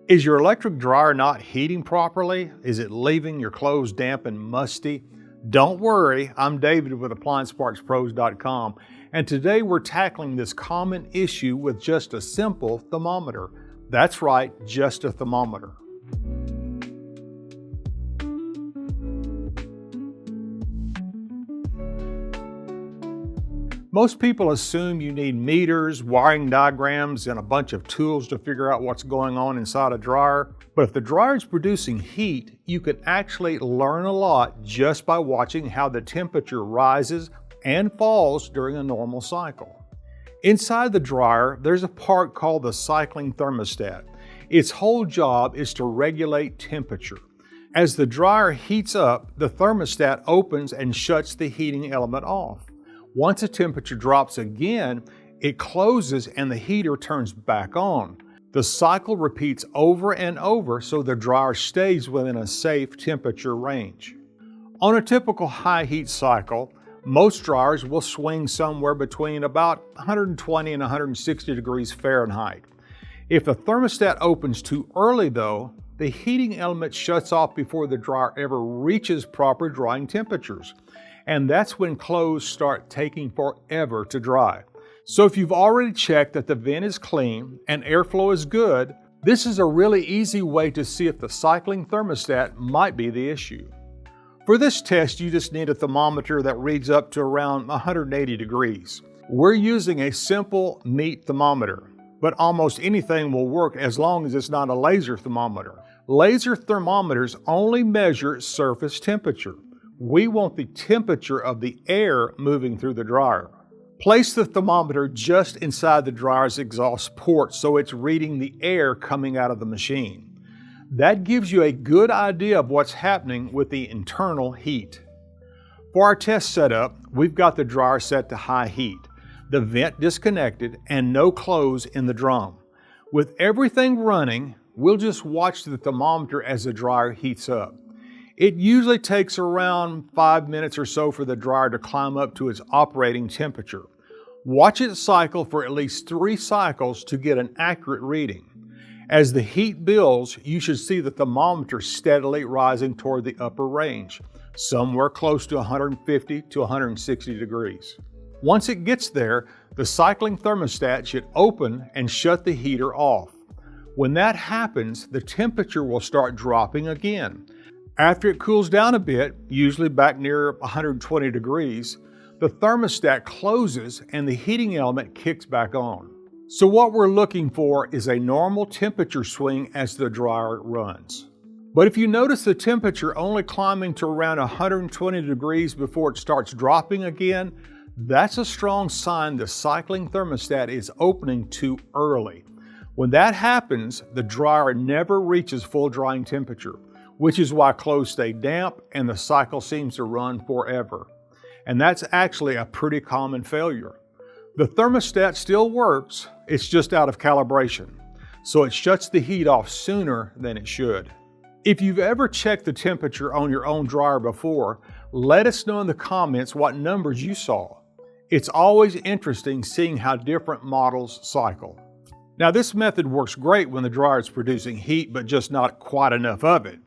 Is your electric dryer not heating properly? Is it leaving your clothes damp and musty? Don't worry, I'm David with AppliancePartsPros.com, and today we're tackling this common issue with just a simple thermometer. That's right, just a thermometer. Most people assume you need meters, wiring diagrams, and a bunch of tools to figure out what's going on inside a dryer. But if the dryer is producing heat, you can actually learn a lot just by watching how the temperature rises and falls during a normal cycle. Inside the dryer, there's a part called the cycling thermostat. Its whole job is to regulate temperature. As the dryer heats up, the thermostat opens and shuts the heating element off. Once the temperature drops again, it closes and the heater turns back on. The cycle repeats over and over so the dryer stays within a safe temperature range. On a typical high heat cycle, most dryers will swing somewhere between about 120 and 160 degrees Fahrenheit. If the thermostat opens too early though, the heating element shuts off before the dryer ever reaches proper drying temperatures. And that's when clothes start taking forever to dry. So if you've already checked that the vent is clean and airflow is good, this is a really easy way to see if the cycling thermostat might be the issue. For this test, you just need a thermometer that reads up to around 180 degrees. We're using a simple meat thermometer, but almost anything will work as long as it's not a laser thermometer. Laser thermometers only measure surface temperature. We want the temperature of the air moving through the dryer. Place the thermometer just inside the dryer's exhaust port so it's reading the air coming out of the machine. That gives you a good idea of what's happening with the internal heat. For our test setup, we've got the dryer set to high heat, the vent disconnected, and no clothes in the drum. With everything running, we'll just watch the thermometer as the dryer heats up. It usually takes around 5 minutes or so for the dryer to climb up to its operating temperature. Watch it cycle for at least 3 cycles to get an accurate reading. As the heat builds, you should see the thermometer steadily rising toward the upper range, somewhere close to 150 to 160 degrees. Once it gets there, the cycling thermostat should open and shut the heater off. When that happens, the temperature will start dropping again. After it cools down a bit, usually back near 120 degrees, the thermostat closes and the heating element kicks back on. So what we're looking for is a normal temperature swing as the dryer runs. But if you notice the temperature only climbing to around 120 degrees before it starts dropping again, that's a strong sign the cycling thermostat is opening too early. When that happens, the dryer never reaches full drying temperature, which is why clothes stay damp and the cycle seems to run forever. And that's actually a pretty common failure. The thermostat still works, it's just out of calibration, so it shuts the heat off sooner than it should. If you've ever checked the temperature on your own dryer before, let us know in the comments what numbers you saw. It's always interesting seeing how different models cycle. Now this method works great when the dryer is producing heat, but just not quite enough of it.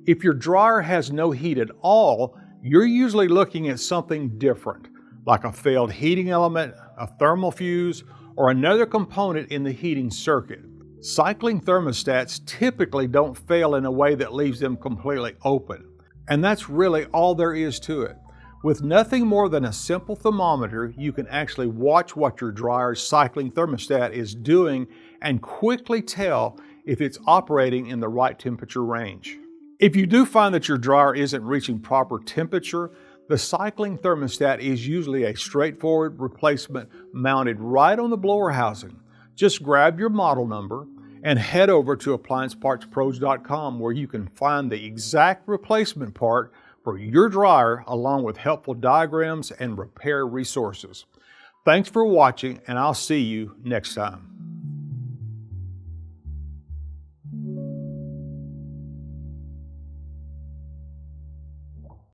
If your dryer has no heat at all, you're usually looking at something different, like a failed heating element, a thermal fuse, or another component in the heating circuit. Cycling thermostats typically don't fail in a way that leaves them completely open. And that's really all there is to it. With nothing more than a simple thermometer, you can actually watch what your dryer's cycling thermostat is doing and quickly tell if it's operating in the right temperature range. If you do find that your dryer isn't reaching proper temperature, the cycling thermostat is usually a straightforward replacement mounted right on the blower housing. Just grab your model number and head over to AppliancePartsPros.com where you can find the exact replacement part for your dryer along with helpful diagrams and repair resources. Thanks for watching, and I'll see you next time.